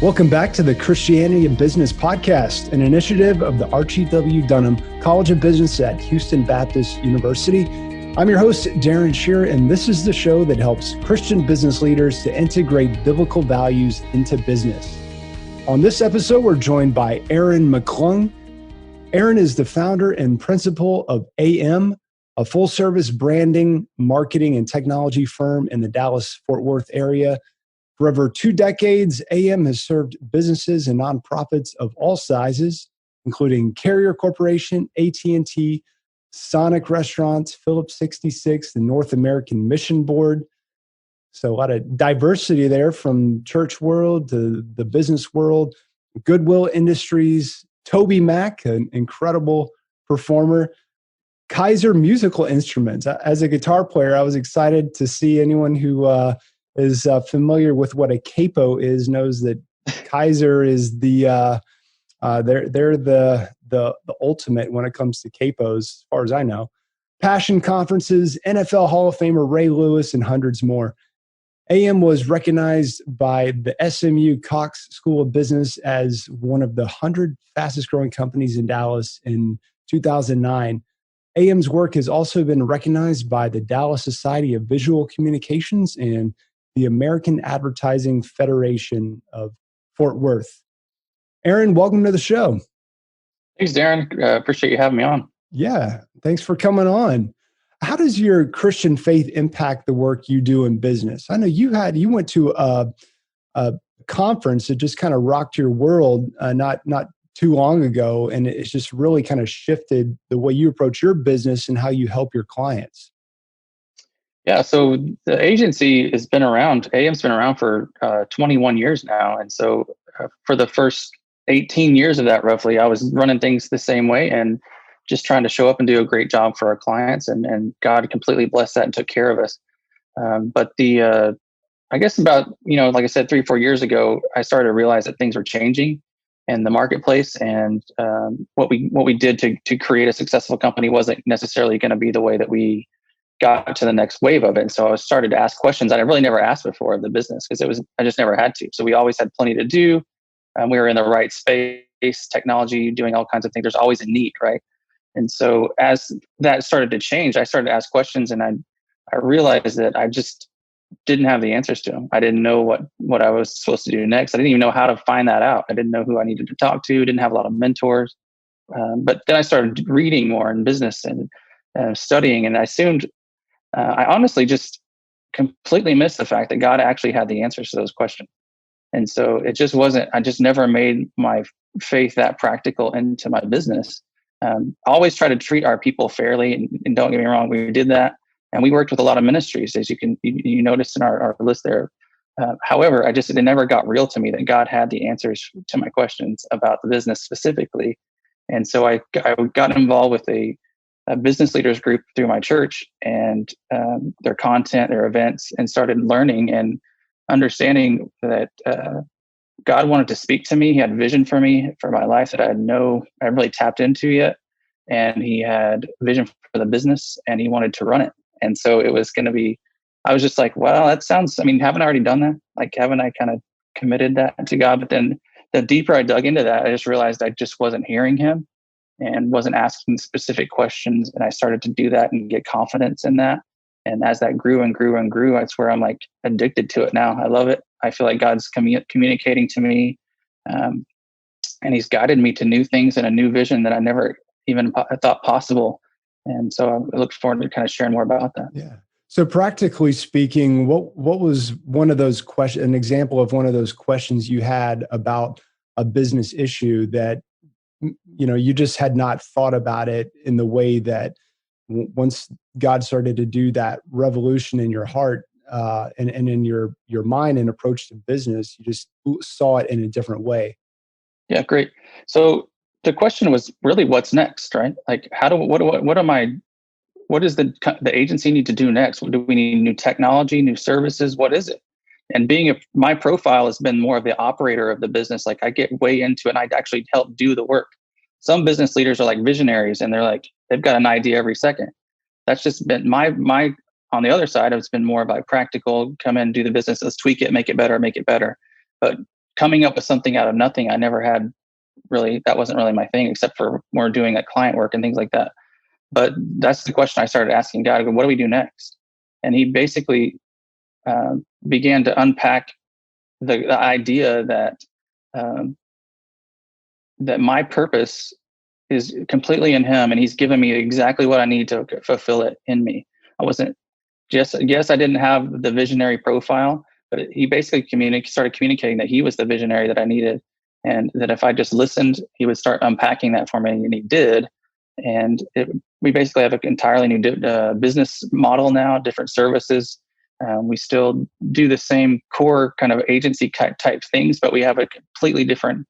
Welcome back to the Christianity and Business Podcast, an initiative of the Archie W. Dunham College of Business at Houston Baptist University. I'm your host, Darren Shearer, and this is the show that helps Christian business leaders to integrate biblical values into business. On this episode, we're joined by Aaron McClung. Aaron is the founder and principal of AM, a full-service branding, marketing, and technology firm in the Dallas-Fort Worth area. For over 2 decades, AM has served businesses and nonprofits of all sizes, including Carrier Corporation, AT&T, Sonic Restaurants, Phillips 66, the North American Mission Board. So a lot of diversity there from church world to the business world. Goodwill Industries, Toby Mac, an incredible performer. Kaiser Musical Instruments. As a guitar player, I was excited to see anyone who is familiar with what a capo is, knows that Kaiser is they're the ultimate when it comes to capos, as far as I know. Passion Conferences, NFL Hall of Famer Ray Lewis, and hundreds more. AM was recognized by the SMU Cox School of Business as one of the 100 fastest growing companies in Dallas in 2009. AM's work has also been recognized by the Dallas Society of Visual Communications and the American Advertising Federation of Fort Worth. Aaron, welcome to the show. Thanks, Darren. Appreciate you having me on. Yeah, thanks for coming on. How does your Christian faith impact the work you do in business? I know you went to a conference that just kind of rocked your world not too long ago, and it's just really kind of shifted the way you approach your business and how you help your clients. Yeah, so the agency has been around. AM's been around for 21 years now, and so for the first 18 years of that, roughly, I was running things the same way and just trying to show up and do a great job for our clients, and God completely blessed that and took care of us. But I guess about, like I said, 3-4 years ago, I started to realize that things were changing in the marketplace, and what we did to create a successful company wasn't necessarily going to be the way that we got to the next wave of it. And so I started to ask questions that I really never asked before of the business, because I just never had to. So we always had plenty to do. We were in the right space, technology, doing all kinds of things. There's always a need, right? And so as that started to change, I started to ask questions, and I realized that I just didn't have the answers to them. I didn't know what I was supposed to do next. I didn't even know how to find that out. I didn't know who I needed to talk to. Didn't have a lot of mentors. But then I started reading more in business and studying, and I honestly just completely missed the fact that God actually had the answers to those questions. And so it just wasn't, I just never made my faith that practical into my business. I always try to treat our people fairly, and don't get me wrong, we did that. And we worked with a lot of ministries, as you noticed in our list there. However, it never got real to me that God had the answers to my questions about the business specifically. And so I got involved with a business leaders group through my church, and their content, their events, and started learning and understanding that God wanted to speak to me. He had vision for me, for my life, that I hadn't really tapped into yet. And he had vision for the business, and he wanted to run it. And so it was going to be, I was just like, well, haven't I already done that? Like, haven't I kind of committed that to God? But then the deeper I dug into that, I just realized I just wasn't hearing him and wasn't asking specific questions. And I started to do that and get confidence in that. And as that grew and grew and grew, that's where I'm like addicted to it now. I love it. I feel like God's communicating to me. And he's guided me to new things and a new vision that I never even thought possible. And so I look forward to kind of sharing more about that. Yeah. So practically speaking, what was one of those questions, an example of one of those questions you had about a business issue that, you just had not thought about it in the way that once God started to do that revolution in your heart and in your mind and approach to business, you just saw it in a different way? Yeah, great. So the question was really, what's next, right? Like, what does the agency need to do next? Do we need new technology, new services? What is it? And my profile has been more of the operator of the business. Like, I get way into it and I actually help do the work. Some business leaders are like visionaries, and they've got an idea every second. That's just been my on the other side. It's been more of like practical, come in, do the business, let's tweak it, make it better. But coming up with something out of nothing, I never had really, that wasn't really my thing, except for more doing like client work and things like that. But that's the question I started asking God. I go, what do we do next? And he basically began to unpack the idea that um, that my purpose is completely in him, and he's given me exactly what I need to fulfill it in me. I wasn't just, yes, I didn't have the visionary profile, but he basically started communicating that he was the visionary that I needed, and that if I just listened, he would start unpacking that for me, and he did. And we basically have an entirely new business model now, different services. We still do the same core kind of agency type things, but we have a completely different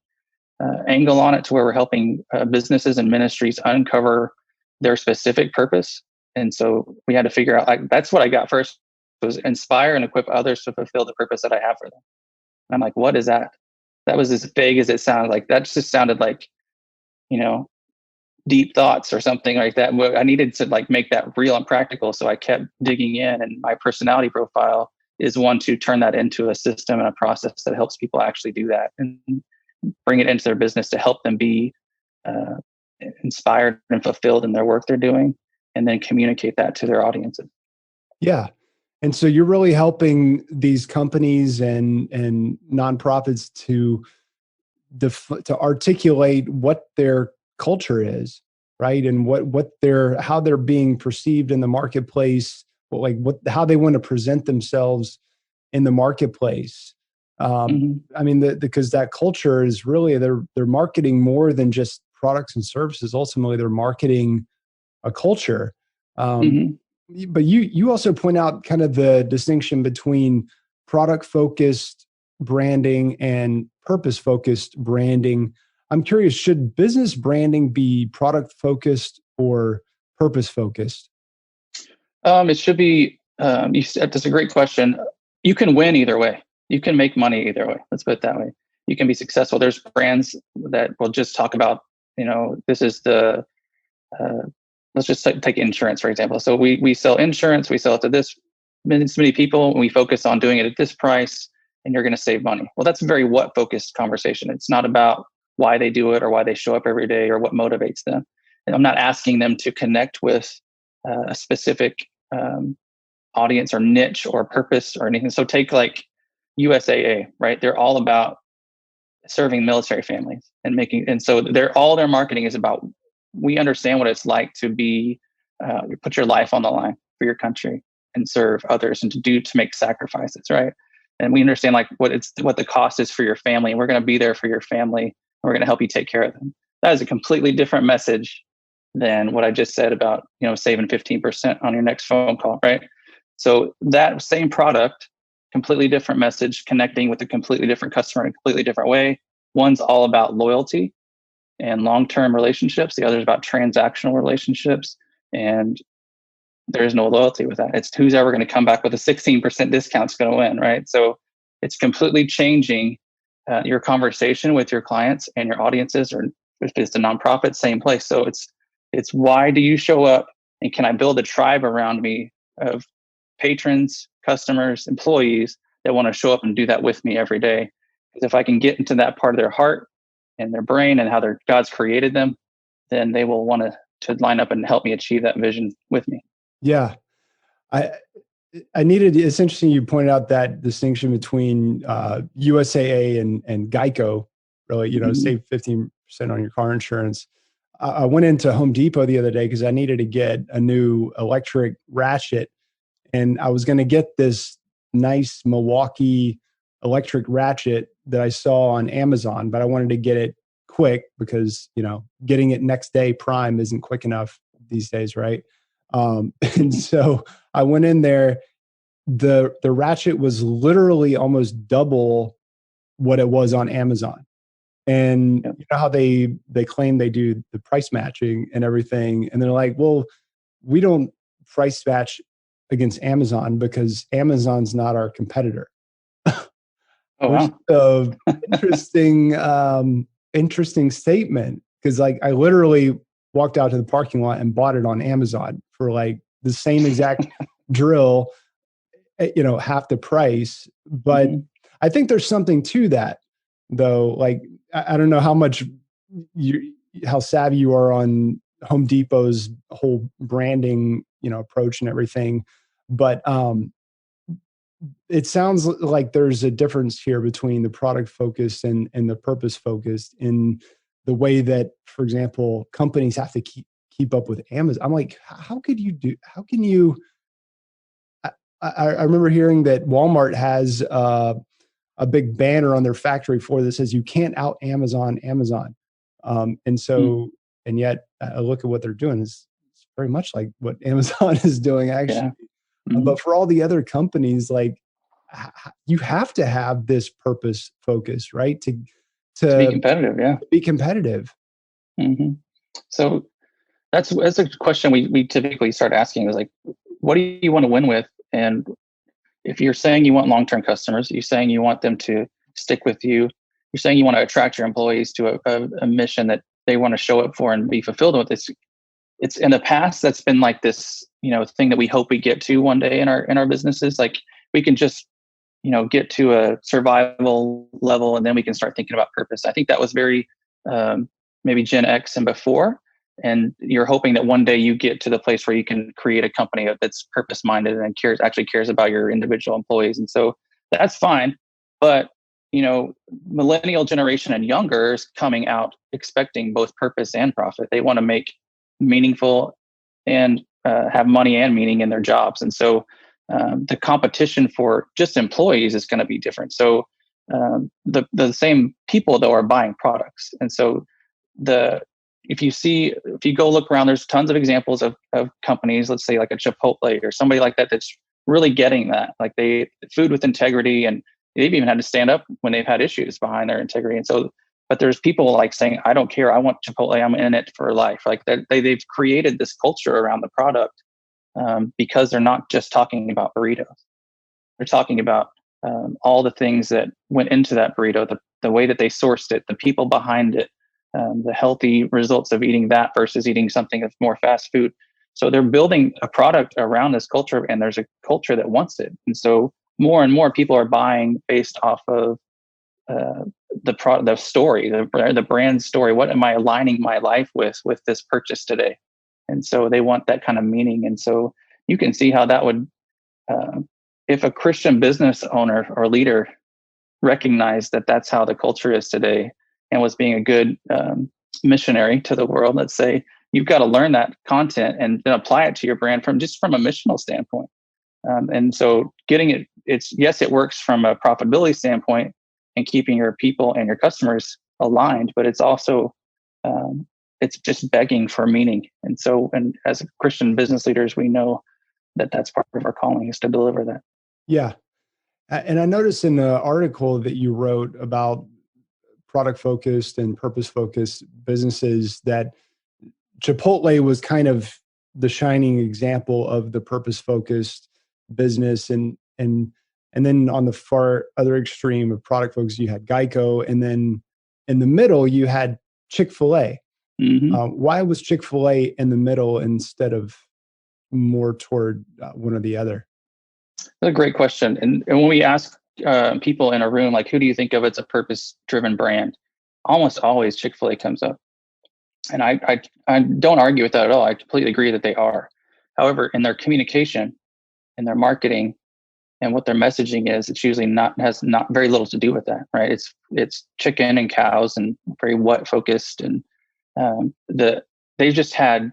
angle on it, to where we're helping businesses and ministries uncover their specific purpose. And so we had to figure out, like, that's what I got first, was inspire and equip others to fulfill the purpose that I have for them. And I'm like, what is that? That was as vague as it sounded. Like, that just sounded like, deep thoughts or something like that. I needed to like make that real and practical. So I kept digging in, and my personality profile is one to turn that into a system and a process that helps people actually do that and bring it into their business to help them be inspired and fulfilled in their work they're doing, and then communicate that to their audiences. Yeah. And so you're really helping these companies and nonprofits to articulate what their culture is, right? And how they're being perceived in the marketplace, how they want to present themselves in the marketplace. I mean, because that culture is really, they're marketing more than just products and services. Ultimately, they're marketing a culture. But you also point out kind of the distinction between product focused branding and purpose focused branding. I'm curious, should business branding be product focused or purpose focused? It should be. That's a great question. You can win either way. You can make money either way. Let's put it that way. You can be successful. There's brands that will just talk about, this is the. Let's just take insurance, for example. So we sell insurance. We sell it to this many people, and we focus on doing it at this price, and you're going to save money. Well, that's a very what focused conversation. It's not about why they do it or why they show up every day or what motivates them. And I'm not asking them to connect with a specific audience or niche or purpose or anything. So take like USAA, right? They're all about serving military families and so all their marketing is about, we understand what it's like to be, you put your life on the line for your country and serve others and to make sacrifices, right? And we understand like what the cost is for your family. And we're going to be there for your family, and we're going to help you take care of them. That is a completely different message than what I just said about, saving 15% on your next phone call, right? So that same product, completely different message, connecting with a completely different customer in a completely different way. One's all about loyalty and long-term relationships. The other is about transactional relationships. And there's no loyalty with that. It's who's ever going to come back with a 16% discount is going to win, right? So it's completely changing your conversation with your clients and your audiences, or if it's a nonprofit, same place. So it's why do you show up, and can I build a tribe around me of patrons, customers, employees that want to show up and do that with me every day? Because if I can get into that part of their heart and their brain and how God's created them, then they will want to line up and help me achieve that vision with me. Yeah. It's interesting you pointed out that distinction between USAA and Geico, really, save 15% on your car insurance. I went into Home Depot the other day because I needed to get a new electric ratchet, and I was going to get this nice Milwaukee electric ratchet that I saw on Amazon, but I wanted to get it quick because, getting it next day prime isn't quick enough these days, right? And so I went in there. The ratchet was literally almost double what it was on Amazon. And you know how they claim they do the price matching and everything. And they're like, well, we don't price match against Amazon because Amazon's not our competitor. Oh, which wow. Interesting statement. Because like I literally walked out to the parking lot and bought it on Amazon for like the same exact drill, half the price. But I think there's something to that. though. Like, I don't know how savvy you are on Home Depot's whole branding, approach and everything, but it sounds like there's a difference here between the product focused and the purpose focused in the way that, for example, companies have to keep up with Amazon. I'm like, how can you? I remember hearing that Walmart has a big banner on their factory floor that says you can't out Amazon. And Mm, so, and yet I look at what they're doing is it's very much like what Amazon is doing actually. yeah. Hmm. But for all the other companies, like you have to have this purpose focus, right? To be To competitive, yeah. be competitive. Hmm. So that's a question we typically start asking is like, what do you want to win with? And if you're saying you want long-term customers, you're saying you want them to stick with you, you're saying you want to attract your employees to a mission that they want to show up for and be fulfilled with. It's in the past that's been like this, thing that we hope we get to one day in our businesses. Like we can just, get to a survival level and then we can start thinking about purpose. I think that was very maybe Gen X and before. And you're hoping that one day you get to the place where you can create a company that's purpose minded and cares about your individual employees. And so that's fine. But, millennial generation and younger is coming out expecting both purpose and profit. They want to make meaningful and have money and meaning in their jobs. And so the competition for just employees is going to be different. So the same people though are buying products, and so the if you go look around, there's tons of examples of companies, let's say like a Chipotle or somebody like that, that's really getting that, like they food with integrity, and they've even had to stand up when they've had issues behind their integrity. And so, but there's people like saying, I don't care, I want Chipotle, I'm in it for life. Like they've created this culture around the product because they're not just talking about burritos. They're talking about all the things that went into that burrito, the way that they sourced it, the people behind it, the healthy results of eating that versus eating something that's more fast food. So they're building a product around this culture, and there's a culture that wants it. And so more and more people are buying based off of uh, the story, the brand story. What am I aligning my life with this purchase today? And so they want that kind of meaning. And so you can see how that would, uh, if a Christian business owner or leader recognized that that's how the culture is today and was being a good missionary to the world, let's say, you've got to learn that content and then apply it to your brand from a missional standpoint. And so getting yes, it works from a profitability standpoint and keeping your people and your customers aligned, but it's also, it's just begging for meaning. And so, and as Christian business leaders, we know that that's part of our calling is to deliver that. Yeah. And I noticed in the article that you wrote about product focused and purpose focused businesses that Chipotle was kind of the shining example of the purpose focused business, and then on the far other extreme of product focus you had Geico, and then in the middle you had Chick-fil-A. Mm-hmm. Why was Chick-fil-A in the middle instead of more toward one or the other? That's a great question. And when we ask people in a room, like, who do you think of as a purpose driven brand? Almost always Chick-fil-A comes up. And I don't argue with that at all. I completely agree that they are. However, in their communication, in their marketing, and what their messaging is, it's usually has not very little to do with that, right? It's chicken and cows and very what focused, and they've just had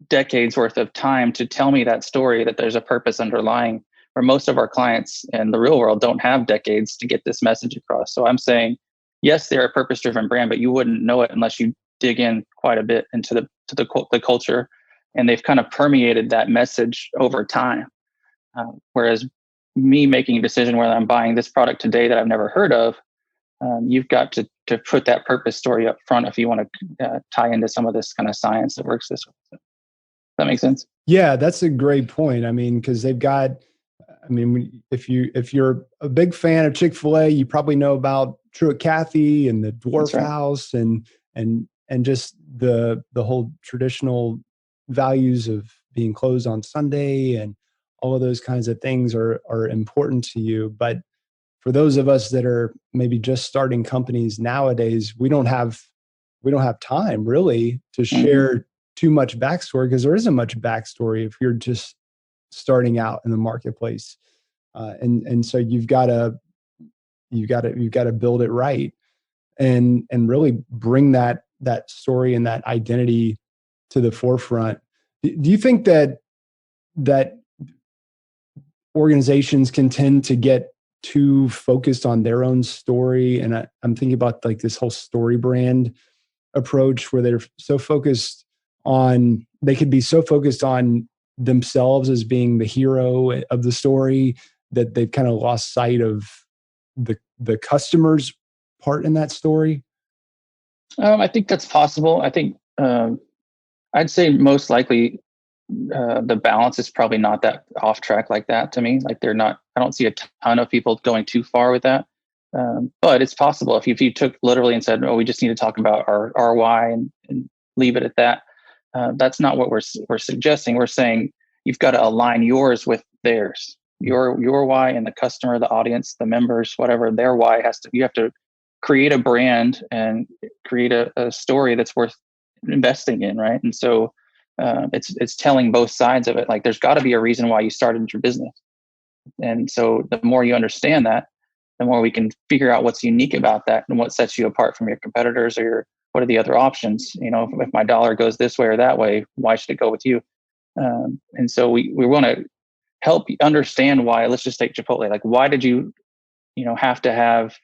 decades worth of time to tell me that story, that there's a purpose underlying, where most of our clients in the real world don't have decades to get this message across. So I'm saying, yes, they're a purpose driven brand, but you wouldn't know it unless you dig in quite a bit into the culture, and they've kind of permeated that message over time. Whereas me making a decision whether I'm buying this product today that I've never heard of, you've got to put that purpose story up front if you want to tie into some of this kind of science that works this way. Does that make sense? Yeah, that's a great point. I mean, because they've got, I mean, if you're a big fan of Chick-fil-A, you probably know about Truett Cathy and the Dwarf Right. House and just the whole traditional values of being closed on Sunday and all of those kinds of things are important to you. But for those of us that are maybe just starting companies nowadays, we don't have time really to share too much backstory, because there isn't much backstory if you're just starting out in the marketplace. And so you've got to build it right, and really bring that story and that identity to the forefront. Do you think that organizations can tend to get too focused on their own story? And I'm thinking about like this whole story brand approach, where they're so focused on, they could be so focused on themselves as being the hero of the story, that they've kind of lost sight of the customer's part in that story. I think that's possible. I think I'd say most likely the balance is probably not that off track like that to me. Like I don't see a ton of people going too far with that. But it's possible if you took literally and said, "Oh, we just need to talk about our why and leave it at that." That's not what we're suggesting. We're saying you've got to align yours with theirs. Your why and the customer, the audience, the members, whatever their why you have to create a brand and create a story that's worth investing in, right? And so it's telling both sides of it. Like there's got to be a reason why you started your business, and so the more you understand that, the more we can figure out what's unique about that and what sets you apart from your competitors, or what are the other options. If my dollar goes this way or that way, why should it go with you? And so we want to help you understand why. Let's just take Chipotle. Like, why did you have to have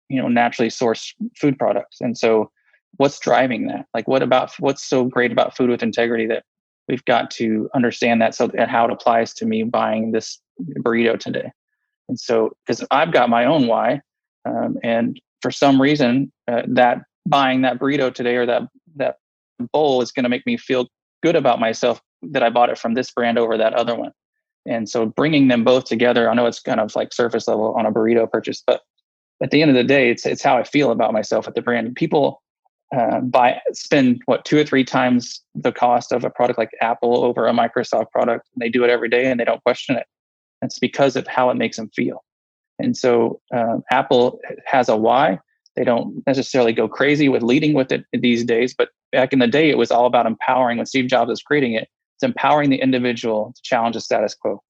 naturally sourced food products? And so what's driving that? Like, what's so great about food with integrity that we've got to understand that, and how it applies to me buying this burrito today. And so, because I've got my own why, and for some reason, that buying that burrito today, or that bowl, is going to make me feel good about myself that I bought it from this brand over that other one. And so bringing them both together, I know it's kind of like surface level on a burrito purchase, but at the end of the day, it's how I feel about myself with the brand. People spend 2 or 3 times the cost of a product like Apple over a Microsoft product. And they do it every day and they don't question it. It's because of how it makes them feel. And so Apple has a why. They don't necessarily go crazy with leading with it these days, but back in the day, it was all about empowering. When Steve Jobs was creating it, it's empowering the individual to challenge the status quo.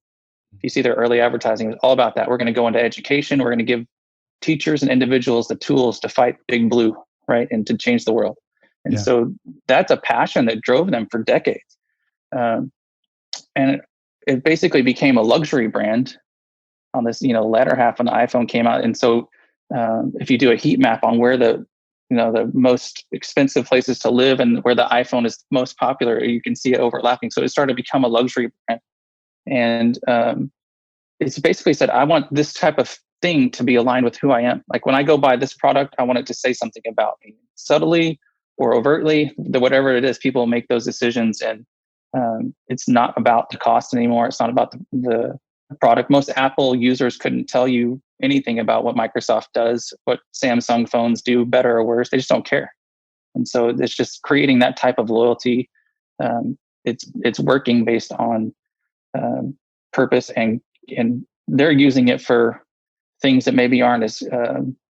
If you see their early advertising, it was all about that. We're going to go into education. We're going to give teachers and individuals the tools to fight Big Blue, right? And to change the world. And so that's a passion that drove them for decades. And it basically became a luxury brand on this, latter half when the iPhone came out. And so if you do a heat map on where the most expensive places to live and where the iPhone is most popular, you can see it overlapping. So it started to become a luxury brand. And it's basically said, I want this type of thing to be aligned with who I am. Like when I go buy this product, I want it to say something about me, subtly or overtly, whatever it is. People make those decisions, and it's not about the cost anymore. It's not about the product. Most Apple users couldn't tell you anything about what Microsoft does, what Samsung phones do better or worse. They just don't care. And so it's just creating that type of loyalty. It's working based on purpose, and they're using it for things that maybe aren't as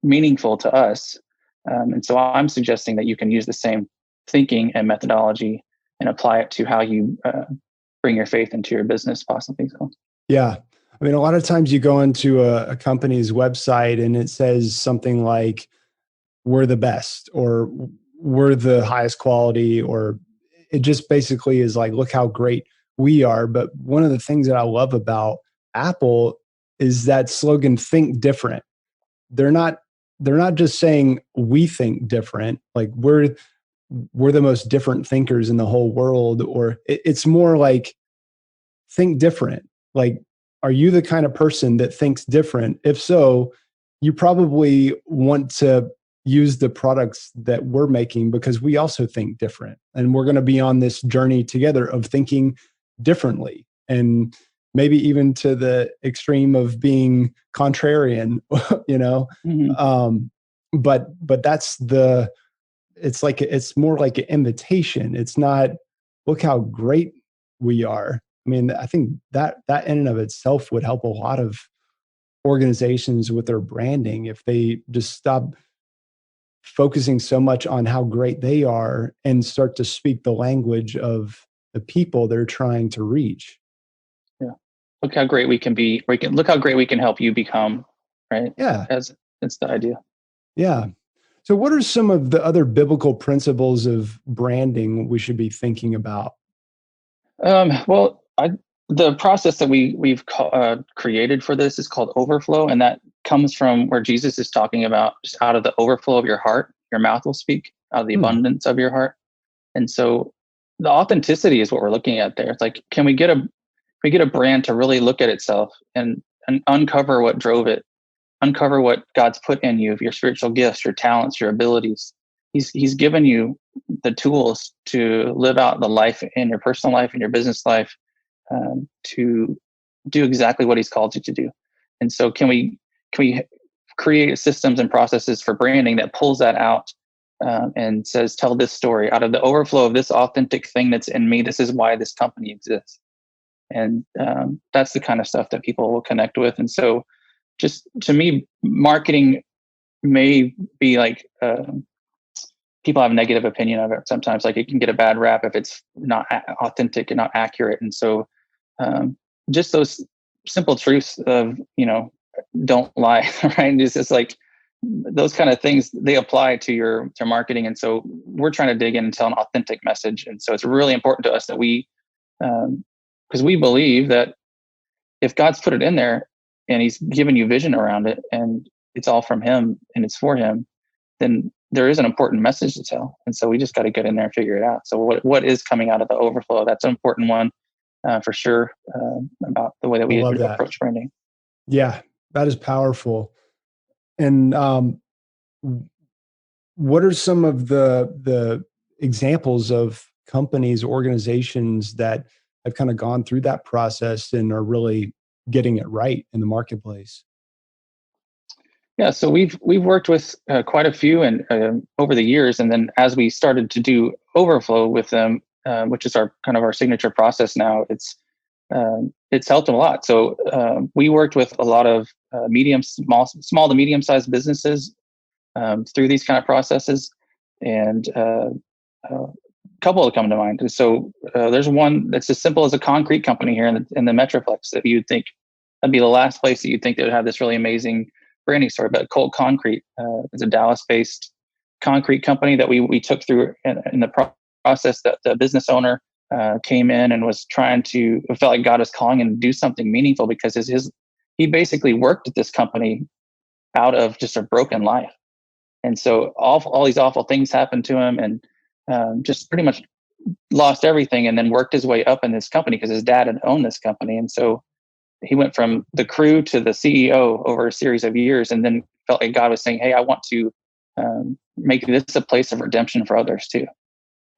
meaningful to us. And so I'm suggesting that you can use the same thinking and methodology and apply it to how you bring your faith into your business, possibly. So, yeah. I mean, a lot of times you go into a company's website and it says something like, we're the best, or we're the highest quality, or it just basically is like, look how great we are. But one of the things that I love about Apple is that slogan, think different. They're not just saying we think different, like we're the most different thinkers in the whole world, or it's more like, think different. Like, are you the kind of person that thinks different? If so, you probably want to use the products that we're making, because we also think different. And we're going to be on this journey together of thinking differently, and maybe even to the extreme of being contrarian, Mm-hmm. But that's it's more like an invitation. It's not, look how great we are. I mean, I think that in and of itself would help a lot of organizations with their branding if they just stop focusing so much on how great they are and start to speak the language of the people they're trying to reach. Yeah. Look how great we can be. Look how great we can help you become, right? Yeah. That's the idea. Yeah. So what are some of the other biblical principles of branding we should be thinking about? Well, the process that we've created for this is called overflow, and that comes from where Jesus is talking about just out of the overflow of your heart, your mouth will speak out of the Hmm. abundance of your heart. And so the authenticity is what we're looking at there. It's like, can we get a brand to really look at itself and uncover what drove it, uncover what God's put in you, your spiritual gifts, your talents, your abilities. He's given you the tools to live out the life in your personal life and your business life, to do exactly what he's called you to do. And so can we create systems and processes for branding that pulls that out, and says, tell this story out of the overflow of this authentic thing that's in me. This is why this company exists. And that's the kind of stuff that people will connect with. And so just to me, marketing may be like, people have a negative opinion of it sometimes. Like it can get a bad rap if it's not authentic and not accurate. And so just those simple truths of, don't lie, right? It's just like those kind of things, they apply to marketing. And so we're trying to dig in and tell an authentic message. And so it's really important to us that because we believe that if God's put it in there and he's given you vision around it and it's all from him and it's for him, then there is an important message to tell. And so we just got to get in there and figure it out. So what is coming out of the overflow? That's an important one, for sure, about the way that I we love that. approach branding. Yeah, that is powerful. And what are some of the examples of companies, organizations that have kind of gone through that process and are really getting it right in the marketplace? Yeah, so we've worked with quite a few and over the years, and then as we started to do overflow with them, which is our signature process now, it's helped them a lot. So we worked with a lot of small to medium sized businesses through these kind of processes, and a couple that come to mind. So there's one that's as simple as a concrete company here in the Metroplex that you'd think that'd be the last place that you'd think they would have this really amazing branding story. But Colt Concrete is a Dallas-based concrete company that we took through in the process. That the business owner came in and was felt like God was calling him to do something meaningful, because he basically worked at this company out of just a broken life. And so all these awful things happened to him, and just pretty much lost everything, and then worked his way up in this company because his dad had owned this company. And so he went from the crew to the CEO over a series of years, and then felt like God was saying, hey, I want to make this a place of redemption for others too.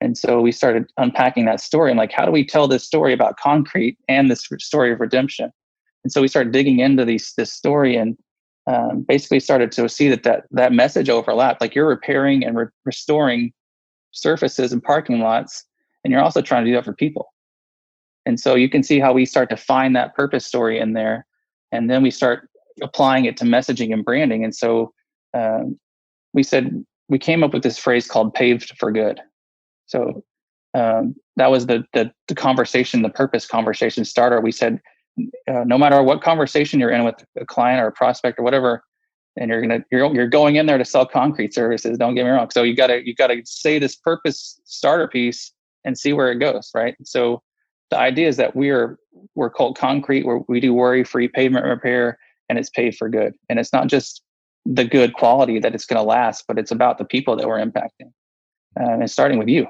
And so we started unpacking that story and like, how do we tell this story about concrete and this story of redemption? And so we started digging into this story, and basically started to see that message overlapped. Like you're repairing and restoring surfaces and parking lots, and you're also trying to do that for people. And so you can see how we start to find that purpose story in there, and then we start applying it to messaging and branding. And so we came up with this phrase called "paved for good." So that was the conversation, the purpose conversation starter. We said, no matter what conversation you're in with a client or a prospect or whatever, and you're going in there to sell concrete services. Don't get me wrong. So you gotta say this purpose starter piece and see where it goes, right? So the idea is that we're Colt Concrete, where we do worry-free pavement repair, and it's paid for good. And it's not just the good quality that it's going to last, but it's about the people that we're impacting, and starting with you,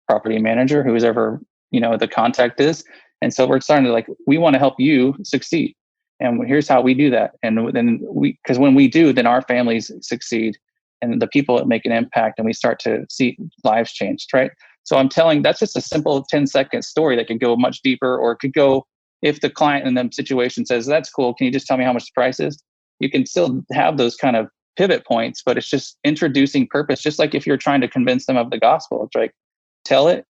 property manager, whoever the contact is. And so we're starting to we want to help you succeed, and here's how we do that. And then because when we do, then our families succeed, and the people that make an impact, and we start to see lives changed, right? So that's just a simple 10-second story that could go much deeper, or it could go, if the client in the situation says, that's cool, can you just tell me how much the price is? You can still have those kind of pivot points, but it's just introducing purpose. Just like if you're trying to convince them of the gospel, it's like, tell it.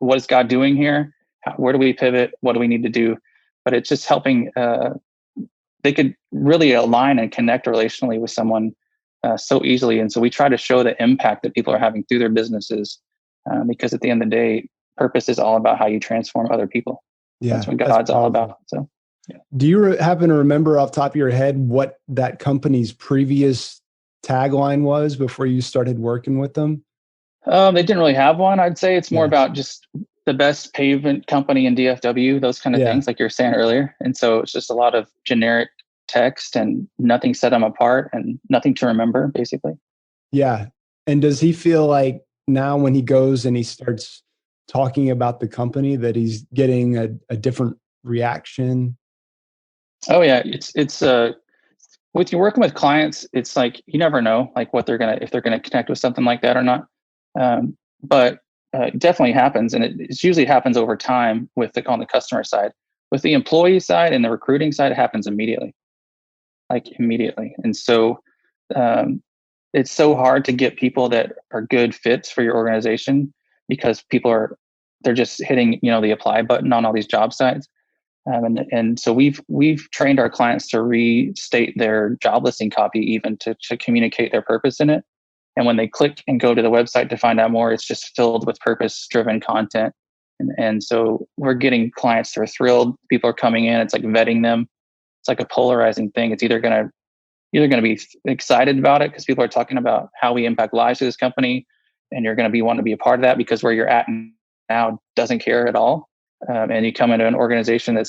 What is God doing here? Where do we pivot? What do we need to do? But it's just helping they could really align and connect relationally with someone so easily. And so we try to show the impact that people are having through their businesses, because at the end of the day, purpose is all about how you transform other people. Yeah, That's what God's all about. So, yeah. Do you happen to remember off the top of your head what that company's previous tagline was before you started working with them? They didn't really have one. I'd say it's more Yeah. about just the best pavement company in DFW, those kind of things, like you were saying earlier. And so it's just a lot of generic text and nothing set them apart and nothing to remember, basically. Yeah. And does he feel like now when he goes and he starts talking about the company that he's getting a different reaction? Oh yeah, it's with you working with clients, it's like you never know like what if they're gonna connect with something like that or not. But it definitely happens, and it usually happens over time on the customer side. With the employee side and the recruiting side, it happens immediately, like immediately. And so it's so hard to get people that are good fits for your organization because they're just hitting the apply button on all these job sites. And so we've trained our clients to restate their job listing copy, even to communicate their purpose in it. And when they click and go to the website to find out more, it's just filled with purpose-driven content. And so we're getting clients that are thrilled. People are coming in. It's like vetting them. It's like a polarizing thing. It's either going to be excited about it because people are talking about how we impact lives through this company, and you're going to be wanting to be a part of that because where you're at now doesn't care at all. And you come into an organization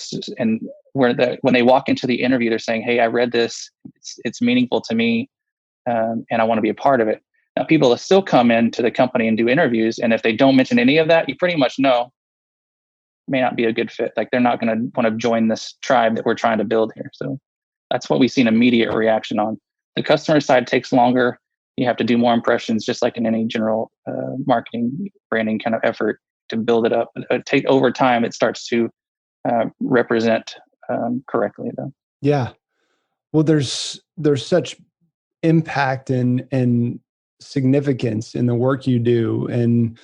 when they walk into the interview, they're saying, "Hey, I read this. It's meaningful to me, and I want to be a part of it." Now, people will still come into the company and do interviews, and if they don't mention any of that, you pretty much know may not be a good fit. Like they're not going to want to join this tribe that we're trying to build here. So that's what we see an immediate reaction on. The customer side takes longer. You have to do more impressions, just like in any general marketing, branding kind of effort to build it up. Over time, it starts to represent correctly, though. Yeah. Well, there's such impact and significance in the work you do, and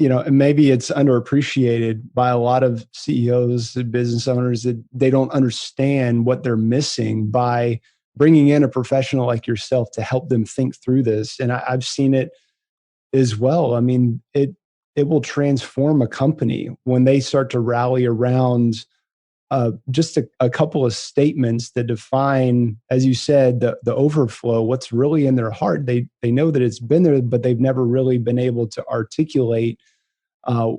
and maybe it's underappreciated by a lot of CEOs and business owners that they don't understand what they're missing by bringing in a professional like yourself to help them think through this. And I've seen it as well. I mean, it will transform a company when they start to rally around just a couple of statements that define, as you said, the overflow, what's really in their heart. They know that it's been there, but they've never really been able to articulate uh,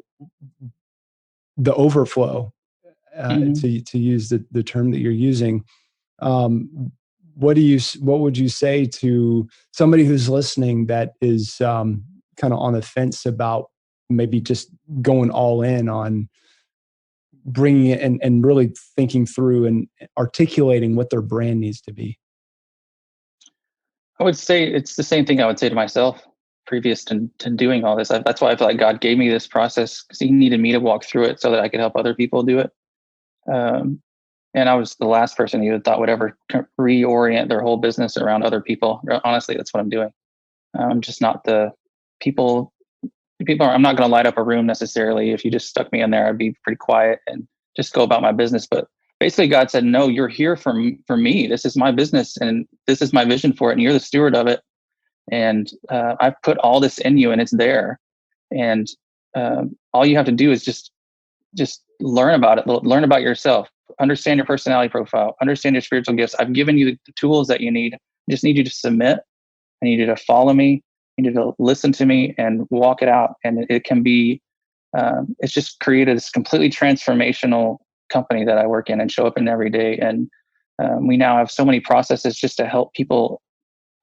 the overflow, to use the term that you're using. What would you say to somebody who's listening that is kind of on the fence about maybe just going all in on bringing it and really thinking through and articulating what their brand needs to be? I would say it's the same thing I would say to myself previous to doing all this. That's why I feel like God gave me this process, because he needed me to walk through it so that I could help other people do it. And I was the last person he would ever reorient their whole business around other people. Honestly, that's what I'm doing. I'm just not the people. I'm not going to light up a room necessarily. If you just stuck me in there, I'd be pretty quiet and just go about my business. But basically, God said, "No, you're here for me. This is my business, and this is my vision for it, and you're the steward of it. And I've put all this in you, and it's there. And all you have to do is just learn about it, learn about yourself, understand your personality profile, understand your spiritual gifts. I've given you the tools that you need. I just need you to submit. I need you to follow me. I need you to listen to me and walk it out. And it can be, it's just created this completely transformational company that I work in and show up in every day. And we now have so many processes just to help people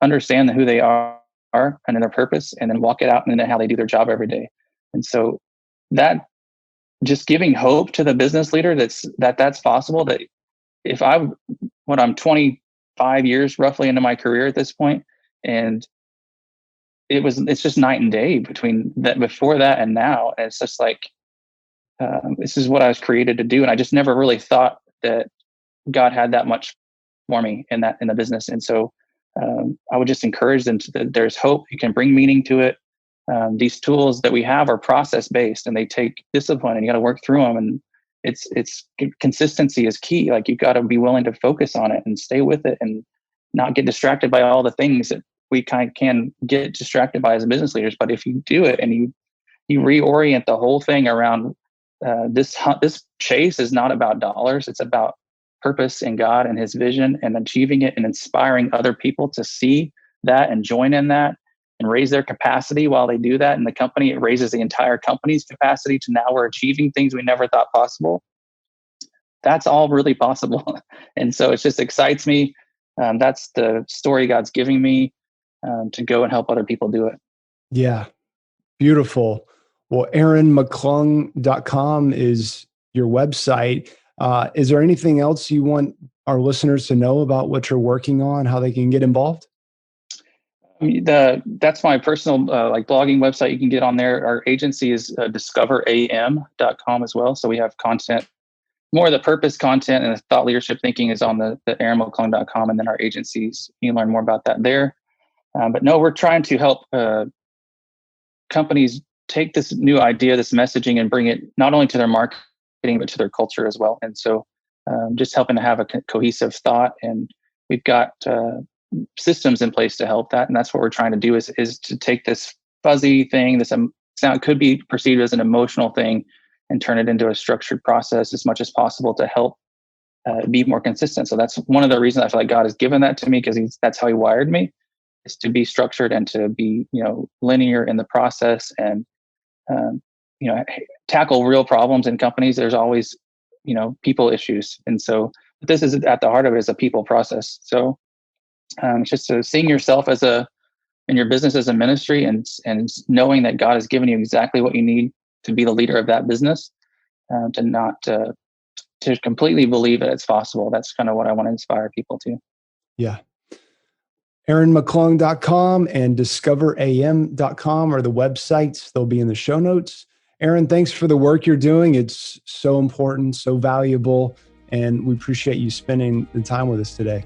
understand who they are and their purpose, and then walk it out and then how they do their job every day. And so that just giving hope to the business leader that's possible, that if I'm 25 years roughly into my career at this point, and it's just night and day between that, before that and now. And it's just like, this is what I was created to do. And I just never really thought that God had that much for me in the business. And so I would just encourage them that there's hope. You can bring meaning to it. These tools that we have are process based, and they take discipline, and you got to work through them. And consistency is key. Like, you got to be willing to focus on it and stay with it and not get distracted by all the things that we can get distracted by as business leaders. But if you do it and you reorient the whole thing around this chase is not about dollars. It's about purpose in God and his vision and achieving it and inspiring other people to see that and join in that and raise their capacity while they do that. And the company, it raises the entire company's capacity to now we're achieving things we never thought possible. That's all really possible. And so it just excites me. That's the story God's giving me to go and help other people do it. Yeah. Beautiful. Well, AaronMcClung.com is your website. Is there anything else you want our listeners to know about what you're working on, how they can get involved? That's my personal blogging website. You can get on there. Our agency is discoveram.com as well. So we have content, more of the purpose content and the thought leadership thinking is on the AaronMcClung.com, and then our agencies, you can learn more about that there. But no, we're trying to help companies take this new idea, this messaging, and bring it not only to their marketing, but to their culture as well. And so just helping to have a cohesive thought. And we've got systems in place to help that. And that's what we're trying to do is to take this fuzzy thing, this sound could be perceived as an emotional thing, and turn it into a structured process as much as possible to help be more consistent. So that's one of the reasons I feel like God has given that to me, because that's how he wired me, is to be structured and to be, linear in the process and, tackle real problems in companies. There's always, people issues. And so this is at the heart of it, is a people process. So it's just seeing yourself in your business as a ministry and knowing that God has given you exactly what you need to be the leader of that business, to completely believe that it's possible. That's kind of what I want to inspire people to. Yeah. AaronMcClung.com and discoveram.com are the websites. They'll be in the show notes. Aaron, thanks for the work you're doing. It's so important, so valuable, and we appreciate you spending the time with us today.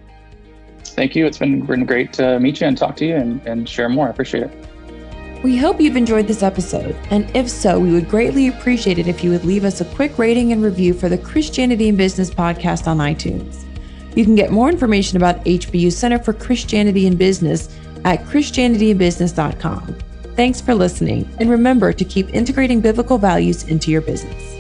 Thank you. It's been great to meet you and talk to you and share more. I appreciate it. We hope you've enjoyed this episode, and if so, we would greatly appreciate it if you would leave us a quick rating and review for the Christianity in Business podcast on iTunes. You can get more information about HBU Center for Christianity in Business at christianityinbusiness.com. Thanks for listening, and remember to keep integrating biblical values into your business.